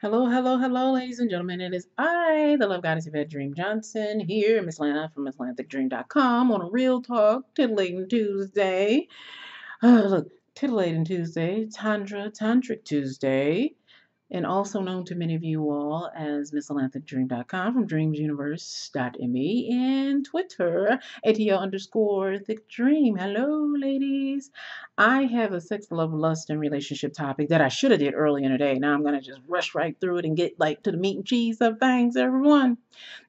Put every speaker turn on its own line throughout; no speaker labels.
Hello, hello, hello, ladies and gentlemen. It is I, the Love Goddess Yvette Dream Johnson, here, Miss Atlanta from Ms.AtlantaThickDream.com on a Real Talk Titillating Tuesday. Look, Titillating Tuesday, Tantric Tuesday, and also known to many of you all as Ms.AtlantaThickDream.com from dreamsuniverse.me and Twitter, ATL_Thick Dream. Hello, ladies. I have a sex, love, lust, and relationship topic that I should have did earlier in the day. Now I'm going to just rush right through it and get to the meat and cheese of things, everyone.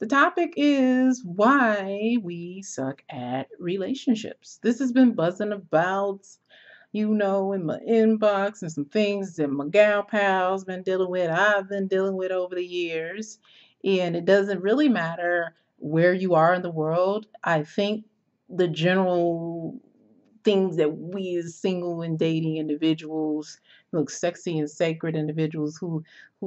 The topic is why we suck at relationships. This has been buzzing about in my inbox and some things that my gal pals been dealing with, I've been dealing with over the years. And it doesn't really matter where you are in the world. I think the general things that we as single and dating individuals, look sexy and sacred individuals who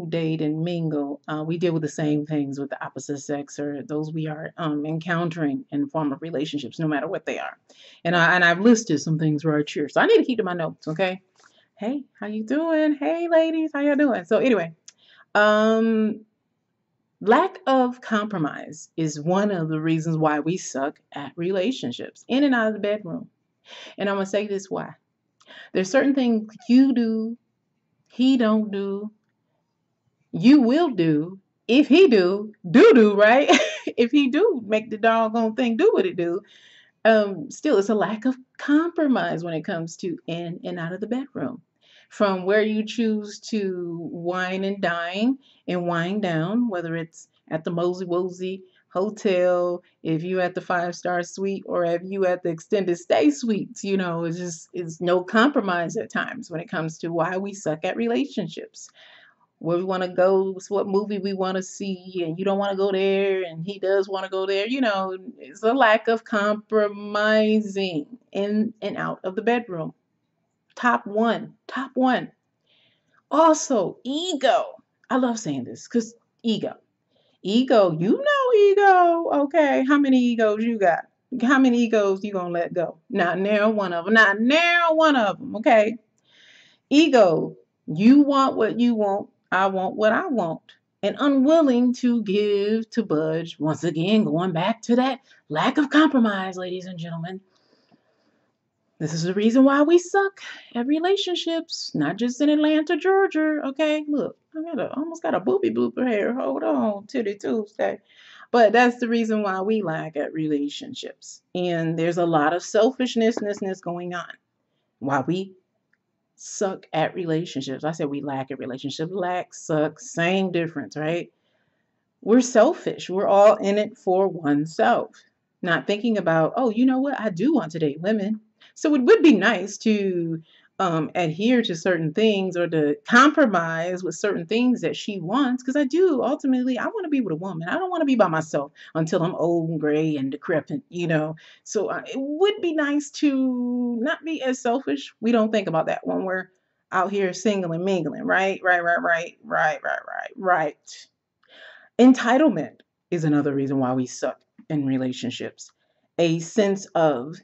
date and mingle, we deal with the same things with the opposite sex or those we are encountering in the form of relationships, no matter what they are. And I've listed some things right here, so I need to keep to my notes. Okay. Hey, how you doing? Hey, ladies, how y'all doing? So anyway, um, lack of compromise is one of the reasons why we suck at relationships in and out of the bedroom. And I'm gonna say this why. There's certain things you do, he don't do, you will do, if he do, right? If he do make the doggone thing do what it do, still it's a lack of compromise when it comes to in and out of the bedroom. From where you choose to wine and dine and wind down, whether it's at the Mosey Wosey hotel, if you at the 5-star suite, or if you at the extended stay suites, it's no compromise at times when it comes to why we suck at relationships. Where we want to go, what movie we want to see, and you don't want to go there, and he does want to go there. It's a lack of compromising in and out of the bedroom. Top one, top one. Also, ego. I love saying this because ego. Ego, ego. Okay, how many egos you got? How many egos you gonna let go? Not narrow one of them. Not narrow one of them. Okay. Ego, you want what you want, I want what I want. And unwilling to give, to budge. Once again, going back to that lack of compromise, ladies and gentlemen. This is the reason why we suck at relationships, not just in Atlanta, Georgia. Okay, look, almost got a booby blooper here. Hold on, Titty Tuesday. But that's the reason why we lack at relationships. And there's a lot of selfishness going on. Why we suck at relationships. I said we lack at relationships. Lack, suck, same difference, right? We're selfish. We're all in it for oneself, not thinking about, oh, you know what? I do want to date women. So it would be nice to adhere to certain things or to compromise with certain things that she wants. Because I do ultimately, I want to be with a woman. I don't want to be by myself until I'm old and gray and decrepit. So it would be nice to not be as selfish. We don't think about that when we're out here single and mingling, right? Right. Entitlement is another reason why we suck in relationships. A sense of,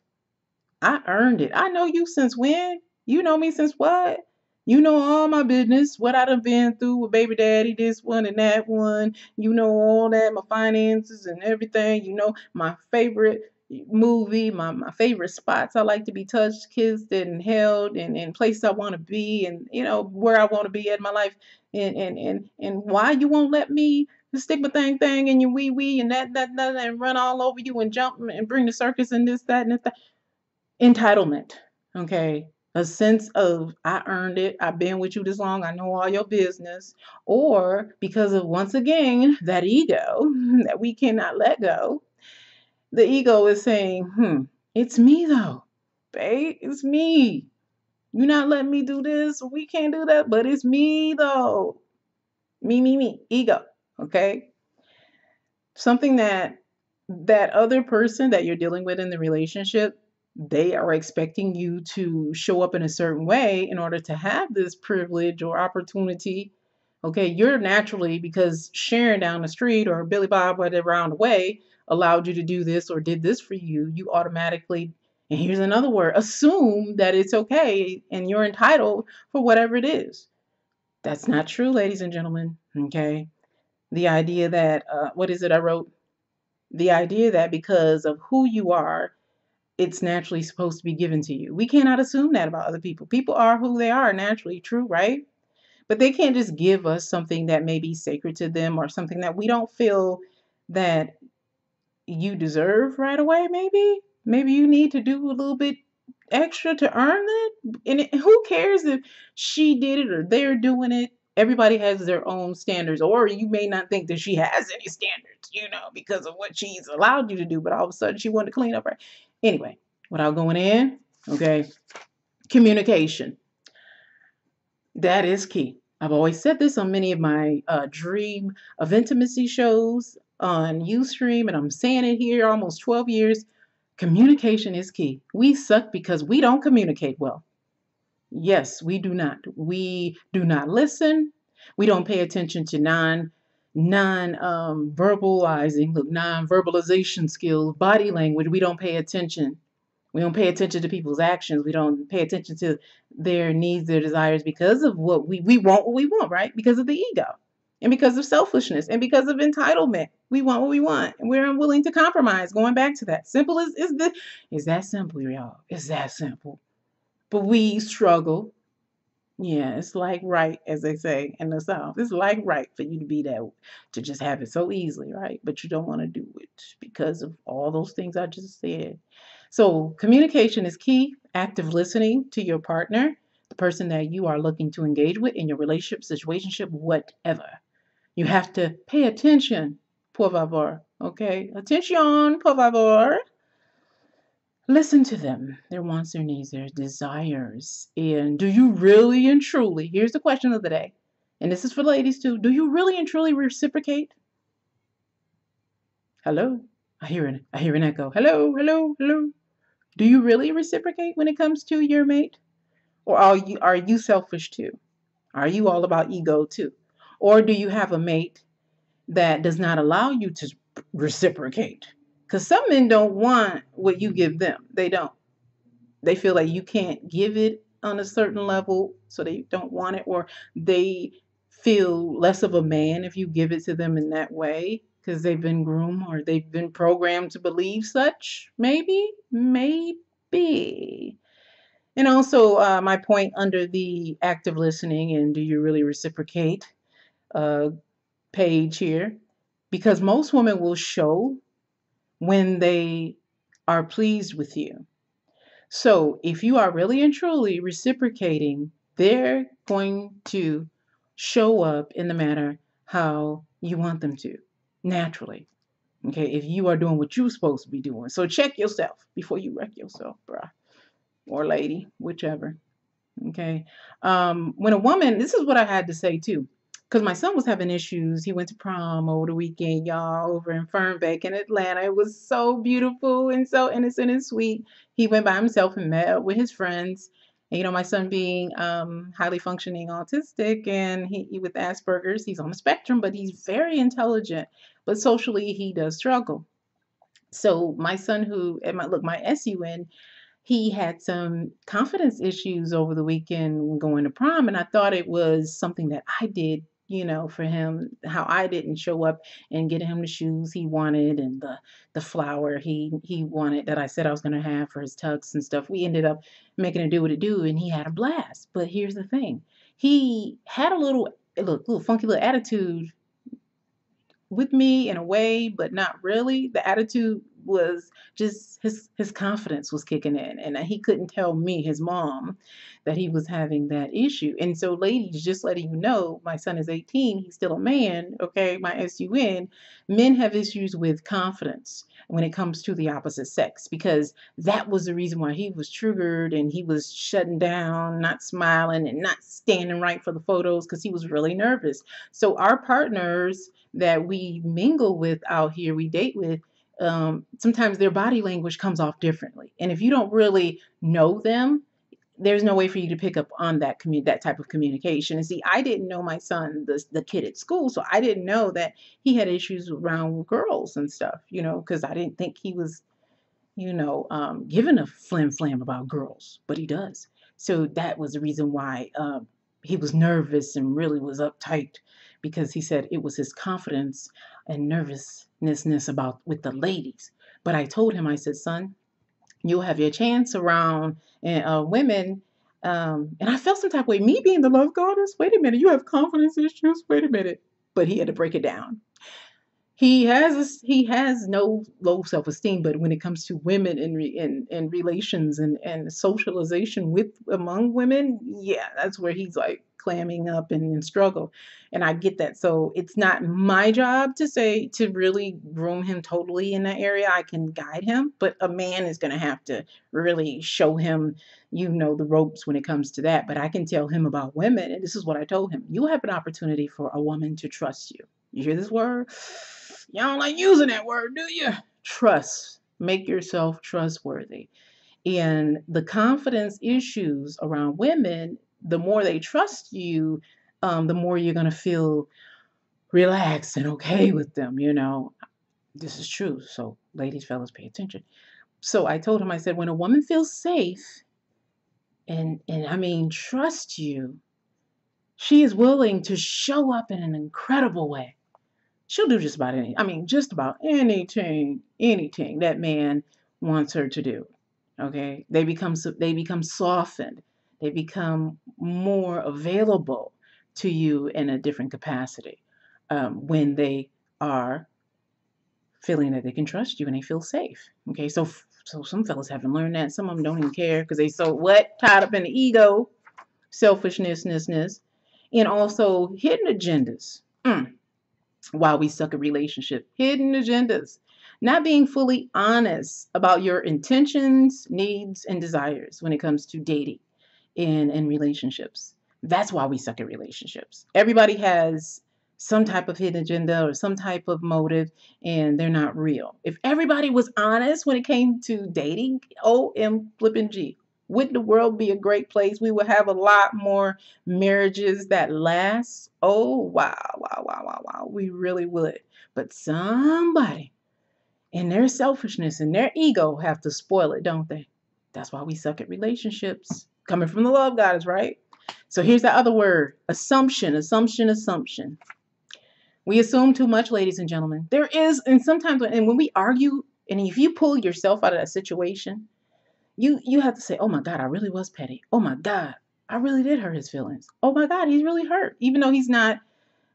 I earned it. I know you since when? You know me since what? You know all my business, what I done been through with baby daddy, this one and that one. You know all that, my finances and everything. You know my favorite movie, my favorite spots I like to be touched, kissed, and held, and places I want to be, and where I want to be in my life, and why you won't let me stick my thing and your wee and that and run all over you and jump and bring the circus and this that and that. Entitlement, okay? A sense of, I earned it, I've been with you this long, I know all your business. Or because of, once again, that ego that we cannot let go. The ego is saying, it's me though, babe, it's me. You not letting me do this, we can't do that, but it's me though. Me, ego, okay? Something that other person that you're dealing with in the relationship, they are expecting you to show up in a certain way in order to have this privilege or opportunity. Okay, you're naturally, because Sharon down the street or Billy Bob whatever around the way allowed you to do this or did this for you, you automatically, and here's another word, assume that it's okay and you're entitled for whatever it is. That's not true, ladies and gentlemen. Okay. The idea that, what is it I wrote? The idea that because of who you are, it's naturally supposed to be given to you. We cannot assume that about other people. People are who they are naturally, true, right? But they can't just give us something that may be sacred to them or something that we don't feel that you deserve right away, maybe. Maybe you need to do a little bit extra to earn that. And who cares if she did it or they're doing it? Everybody has their own standards, or you may not think that she has any standards, because of what she's allowed you to do, but all of a sudden she wanted to clean up her. Anyway, without going in, okay, communication. That is key. I've always said this on many of my Dream of Intimacy shows on Ustream, and I'm saying it here almost 12 years. Communication is key. We suck because we don't communicate well. Yes, we do not. We do not listen. We don't pay attention to non verbalizing, look, non verbalization skills, body language. We don't pay attention. We don't pay attention to people's actions. We don't pay attention to their needs, their desires because of what we want, right? Because of the ego. And because of selfishness and because of entitlement. We want what we want. And we're unwilling to compromise. Going back to that. Simple is that simple, y'all. It's that simple. But we struggle. Yeah, it's like right, as they say in the South. It's like right for you to be that, to just have it so easily, right? But you don't want to do it because of all those things I just said. So, communication is key. Active listening to your partner, the person that you are looking to engage with in your relationship, situationship, whatever. You have to pay attention, por favor. Okay? Attention, por favor. Listen to them, their wants, their needs, their desires. And do you really and truly, here's the question of the day, and this is for ladies too, do you really and truly reciprocate? Hello? I hear an echo. Hello, hello, hello. Do you really reciprocate when it comes to your mate? Or are you selfish too? Are you all about ego too? Or do you have a mate that does not allow you to reciprocate? Because some men don't want what you give them. They don't. They feel like you can't give it on a certain level, so they don't want it, or they feel less of a man if you give it to them in that way because they've been groomed or they've been programmed to believe such. Maybe. And also, my point under the active listening and do you really reciprocate uh, page here, because most women will show when they are pleased with you. So if you are really and truly reciprocating, they're going to show up in the manner how you want them to, naturally. Okay, if you are doing what you're supposed to be doing. So check yourself before you wreck yourself, bruh, or lady, whichever. Okay. When a woman, this is what I had to say too, because my son was having issues. He went to prom over the weekend, y'all, over in Fernbeck in Atlanta. It was so beautiful and so innocent and sweet. He went by himself and met up with his friends. And, my son being highly functioning autistic and he with Asperger's, he's on the spectrum, but he's very intelligent. But socially, he does struggle. So my son, my SUN, he had some confidence issues over the weekend going to prom, and I thought it was something that I did, for him, how I didn't show up and get him the shoes he wanted and the flower he wanted that I said I was going to have for his tux and stuff. We ended up making it do what it do, and he had a blast. But here's the thing, he had a little funky little attitude with me in a way, but not really. The attitude was just his confidence was kicking in, and he couldn't tell me, his mom, that he was having that issue. And so, ladies, just letting you know, my son is 18. He's still a man. Okay, my SUN. Men have issues with confidence when it comes to the opposite sex, because that was the reason why he was triggered and he was shutting down, not smiling, and not standing right for the photos because he was really nervous. So our partners that we mingle with out here, we date with, sometimes their body language comes off differently. And if you don't really know them, there's no way for you to pick up on that type of communication. And see, I didn't know my son, the kid at school, so I didn't know that he had issues around girls and stuff, because I didn't think he was, giving a flim flam about girls, but he does. So that was the reason why. he was nervous and really was uptight because he said it was his confidence and nervousness about with the ladies. But I told him, I said, son, you'll have your chance around women. And I felt some type of way, me being the love goddess. Wait a minute, you have confidence issues. Wait a minute. But he had to break it down. He has no low self-esteem, but when it comes to women in relations and socialization with among women, yeah, that's where he's like clamming up and in struggle. And I get that. So it's not my job to say to really groom him totally in that area. I can guide him, but a man is going to have to really show him, the ropes when it comes to that. But I can tell him about women, and this is what I told him: you have an opportunity for a woman to trust you. You hear this word? You don't like using that word, do you? Trust. Make yourself trustworthy. And the confidence issues around women, the more they trust you, the more you're going to feel relaxed and okay with them. This is true. So, ladies, fellas, pay attention. So, I told him, I said, when a woman feels safe and I mean, trust you, she is willing to show up in an incredible way. She'll do just about anything that man wants her to do. Okay, they become softened, they become more available to you in a different capacity when they are feeling that they can trust you and they feel safe. Okay, so some fellas haven't learned that. Some of them don't even care because they so what tied up in the ego, selfishness, and also hidden agendas. While we suck at relationship, hidden agendas, not being fully honest about your intentions, needs, and desires when it comes to dating and relationships. That's why we suck at relationships. Everybody has some type of hidden agenda or some type of motive, and they're not real. If everybody was honest when it came to dating, OM flipping G, wouldn't the world be a great place? We would have a lot more marriages that last. Oh, wow, wow, wow, wow, wow. We really would. But somebody in their selfishness and their ego have to spoil it, don't they? That's why we suck at relationships. Coming from the love goddess, right? So here's that other word: assumption, assumption, assumption. We assume too much, ladies and gentlemen. There is, and sometimes, and when we argue, and if you pull yourself out of that situation, you have to say, oh my God, I really was petty. Oh my God, I really did hurt his feelings. Oh my God, he's really hurt. Even though he's not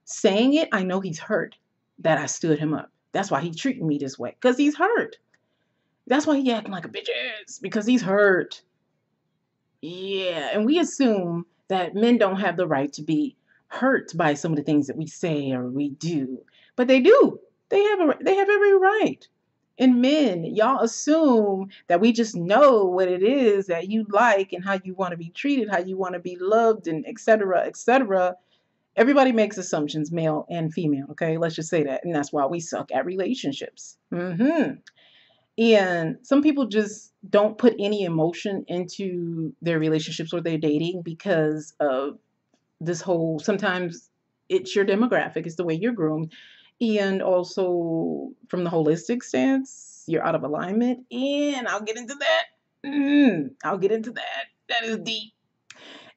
saying it, I know he's hurt that I stood him up. That's why he treated me this way, because he's hurt. That's why he acting like a bitch ass, because he's hurt. Yeah, and we assume that men don't have the right to be hurt by some of the things that we say or we do, but they do. They have every right. And men, y'all assume that we just know what it is that you like and how you want to be treated, how you want to be loved, and et cetera, et cetera. Everybody makes assumptions, male and female. Okay, let's just say that, and that's why we suck at relationships. And some people just don't put any emotion into their relationships or their dating because of this whole, sometimes it's your demographic, it's the way you're groomed. And also from the holistic stance, you're out of alignment. And I'll get into that. I'll get into that. That is deep.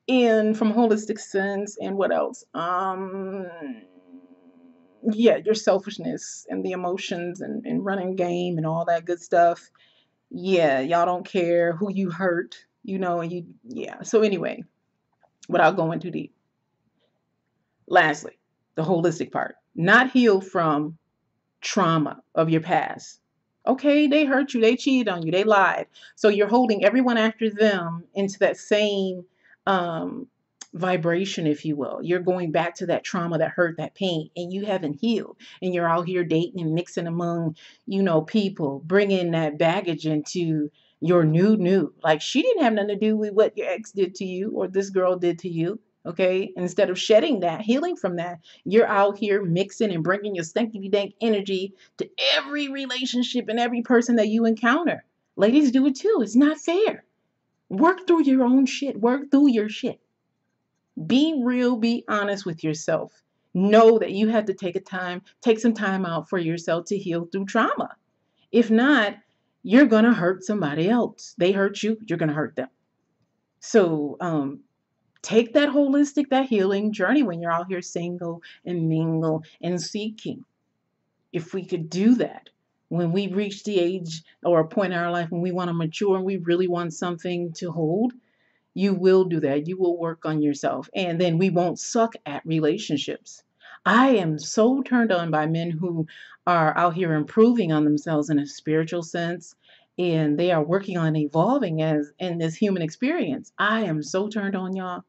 And from holistic sense, and what else? Yeah, your selfishness and the emotions and running game and all that good stuff. Yeah, y'all don't care who you hurt, and yeah. So anyway, without going too deep. Lastly, the holistic part. Not healed from trauma of your past. Okay, they hurt you, they cheated on you, they lied. So you're holding everyone after them into that same um, vibration, if you will. You're going back to that trauma, that hurt, that pain, and you haven't healed. And you're out here dating and mixing among, people, bringing that baggage into your new. Like she didn't have nothing to do with what your ex did to you or this girl did to you. Okay, instead of shedding that, healing from that, you're out here mixing and bringing your stanky dank energy to every relationship and every person that you encounter. Ladies do it too. It's not fair. Work through your own shit. Work through your shit. Be real. Be honest with yourself. Know that you have to take some time out for yourself to heal through trauma. If not, you're gonna hurt somebody else. They hurt you, you're gonna hurt them. So Take that holistic, that healing journey when you're out here single and mingle and seeking. If we could do that when we reach the age or a point in our life when we want to mature and we really want something to hold, you will do that. You will work on yourself, and then we won't suck at relationships. I am so turned on by men who are out here improving on themselves in a spiritual sense, and they are working on evolving as in this human experience. I am so turned on, y'all.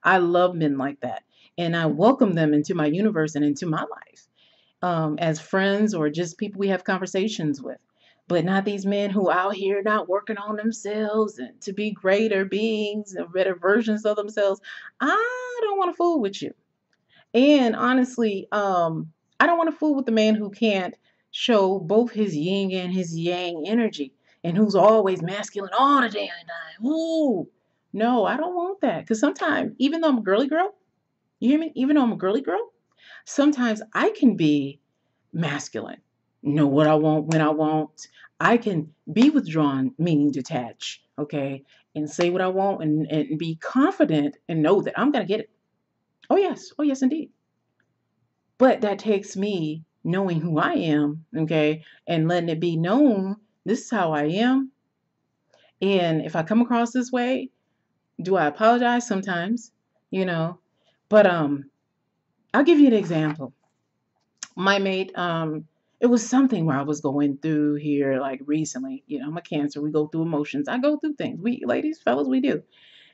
I love men like that, and I welcome them into my universe and into my life, as friends or just people we have conversations with. But not these men who out here not working on themselves and to be greater beings and better versions of themselves. I don't want to fool with you. And honestly, I don't want to fool with the man who can't show both his yin and his yang energy and who's always masculine all the damn time. Ooh, no, I don't want that. Because sometimes, even though I'm a girly girl, you hear me? Even though I'm a girly girl, sometimes I can be masculine. Know what I want when I want. I can be withdrawn, meaning detached, okay, and say what I want and be confident and know that I'm going to get it. Oh, yes, indeed. But that takes me knowing who I am, okay, and letting it be known this is how I am. And if I come across this way, do I apologize sometimes? You know, but I'll give you an example. My mate, it was something where I was going through here like recently. You know, I'm a Cancer. We go through emotions. I go through things. We ladies, fellas, we do.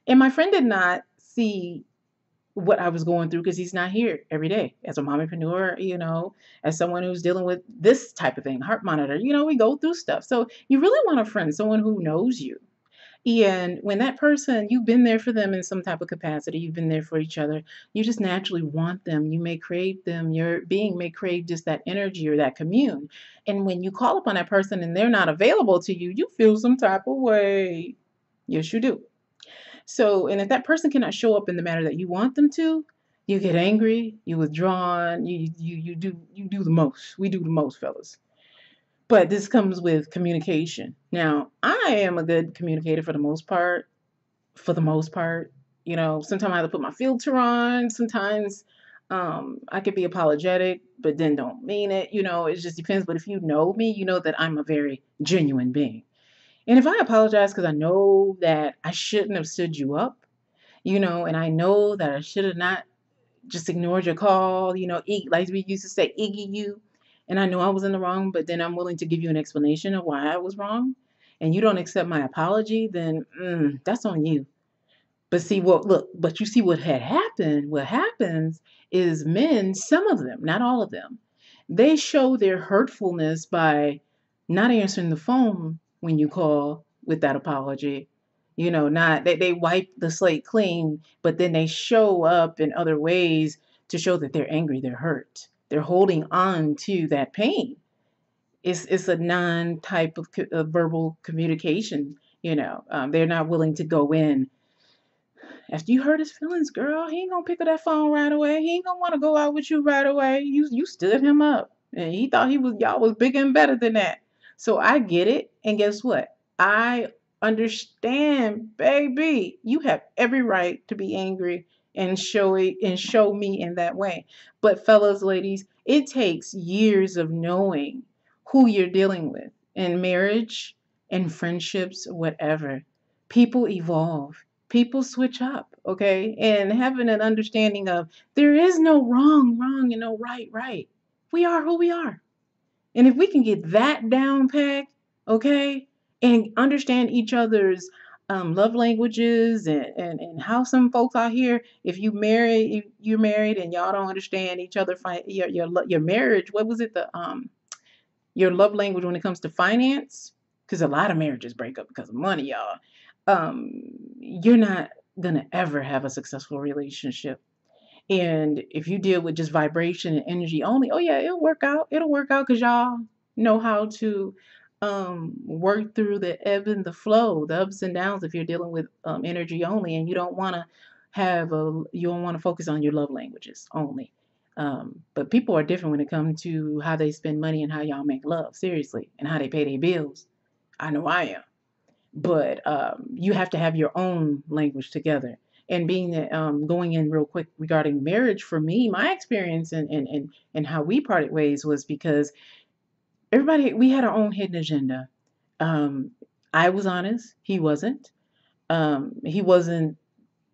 And my friend did not see what I was going through because he's not here every day as a mompreneur, as someone who's dealing with this type of thing, heart monitor. We go through stuff. So you really want a friend, someone who knows you. And when that person, you've been there for them in some type of capacity, you've been there for each other, you just naturally want them. You may crave them. Your being may crave just that energy or that commune. And when you call upon that person and they're not available to you, you feel some type of way. Yes, you do. So, and if that person cannot show up in the manner that you want them to, you get angry, you withdrawn, you do the most. We do the most, fellas. But this comes with communication. Now, I am a good communicator for the most part. For the most part, sometimes I have to put my filter on. Sometimes I could be apologetic, but then don't mean it. It just depends. But if you know me, you know that I'm a very genuine being. And if I apologize because I know that I shouldn't have stood you up, and I know that I should have not just ignored your call, like we used to say, iggy you. And I know I was in the wrong, but then I'm willing to give you an explanation of why I was wrong. And you don't accept my apology, then that's on you. But see what look, but you see what had happened. What happens is men, some of them, not all of them, they show their hurtfulness by not answering the phone when you call with that apology. Not they wipe the slate clean, but then they show up in other ways to show that they're angry, they're hurt. They're holding on to that pain. It's a non type of verbal communication. They're not willing to go in after you hurt his feelings, girl. He ain't gonna pick up that phone right away. He ain't gonna want to go out with you right away. You stood him up, and he thought y'all was bigger and better than that. So I get it, and guess what? I understand, baby. You have every right to be angry and show it and show me in that way. But fellas, ladies, it takes years of knowing who you're dealing with in marriage and friendships, whatever. People evolve, people switch up, okay? And having an understanding of there is no wrong, wrong, and no right, right. We are who we are. And if we can get that down packed, okay, and understand each other's love languages and how some folks out here, if you're married and y'all don't understand each other, your marriage, what was it, your love language when it comes to finance, because a lot of marriages break up because of money, y'all. You're not gonna ever have a successful relationship. And if you deal with just vibration and energy only, oh yeah, it'll work out. It'll work out because y'all know how to work through the ebb and the flow, the ups and downs. If you're dealing with energy only, and you don't want to focus on your love languages only. But people are different when it comes to how they spend money and how y'all make love, seriously, and how they pay their bills. I know I am. But you have to have your own language together. And being that going in real quick regarding marriage for me, my experience and how we parted ways was because everybody we had our own hidden agenda. Um, I was honest, he wasn't. He wasn't.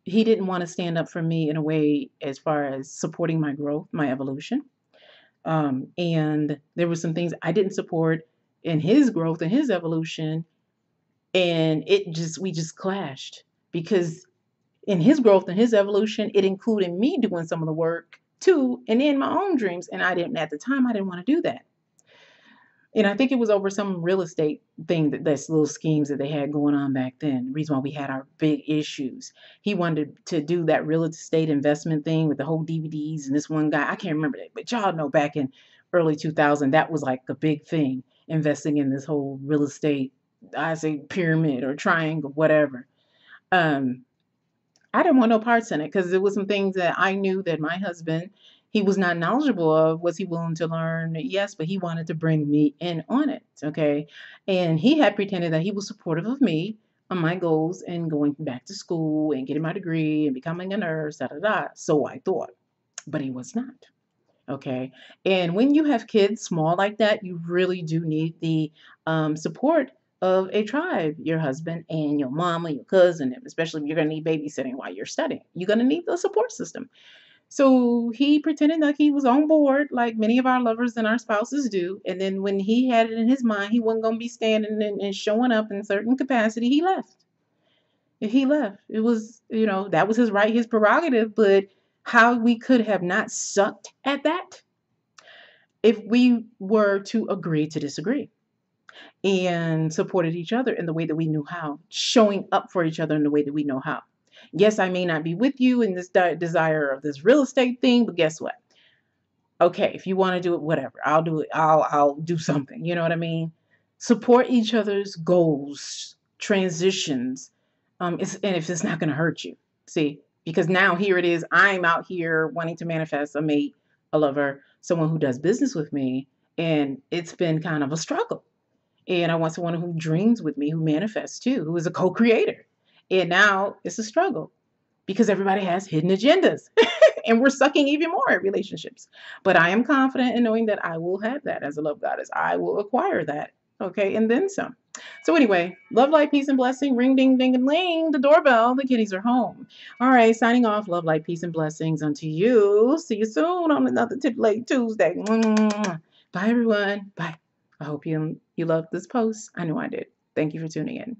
He didn't want to stand up for me in a way as far as supporting my growth, my evolution. And there were some things I didn't support in his growth and his evolution, and we just clashed because in his growth and his evolution, it included me doing some of the work too, and in my own dreams. And I didn't at the time. I didn't want to do that. And I think it was over some real estate thing that's little schemes that they had going on back then. The reason why we had our big issues. He wanted to do that real estate investment thing with the whole DVDs and this one guy. I can't remember that, but y'all know back in early 2000, that was like a big thing, investing in this whole real estate, I say pyramid or triangle, whatever. Um, I didn't want no parts in it because there was some things that I knew that my husband, he was not knowledgeable of. Was he willing to learn? Yes, but he wanted to bring me in on it. Okay. And he had pretended that he was supportive of me on my goals and going back to school and getting my degree and becoming a nurse, da da da. So I thought, but he was not. Okay. And when you have kids small like that, you really do need the support of a tribe, your husband and your mama, your cousin, and especially if you're going to need babysitting while you're studying. You're going to need the support system. So he pretended like he was on board, like many of our lovers and our spouses do. And then when he had it in his mind, he wasn't going to be standing and showing up in certain capacity, he left. He left. It was, that was his right, his prerogative. But how we could have not sucked at that if we were to agree to disagree and supported each other in the way that we knew how, showing up for each other in the way that we know how. Yes, I may not be with you in this desire of this real estate thing, but guess what? Okay, if you want to do it, whatever, I'll do it. I'll do something. You know what I mean? Support each other's goals, transitions, and if it's not going to hurt you, see, because now here it is. I'm out here wanting to manifest a mate, a lover, someone who does business with me, and it's been kind of a struggle. And I want someone who dreams with me, who manifests too, who is a co-creator. And now it's a struggle because everybody has hidden agendas and we're sucking even more at relationships. But I am confident in knowing that I will have that as a love goddess. I will acquire that. Okay. And then some. So anyway, love, light, peace, and blessing. Ring, ding, ding, and ling. The doorbell. The kitties are home. All right. Signing off. Love, light, peace, and blessings unto you. See you soon on another Titillating Tuesday. Bye, everyone. Bye. I hope you loved this post. I know I did. Thank you for tuning in.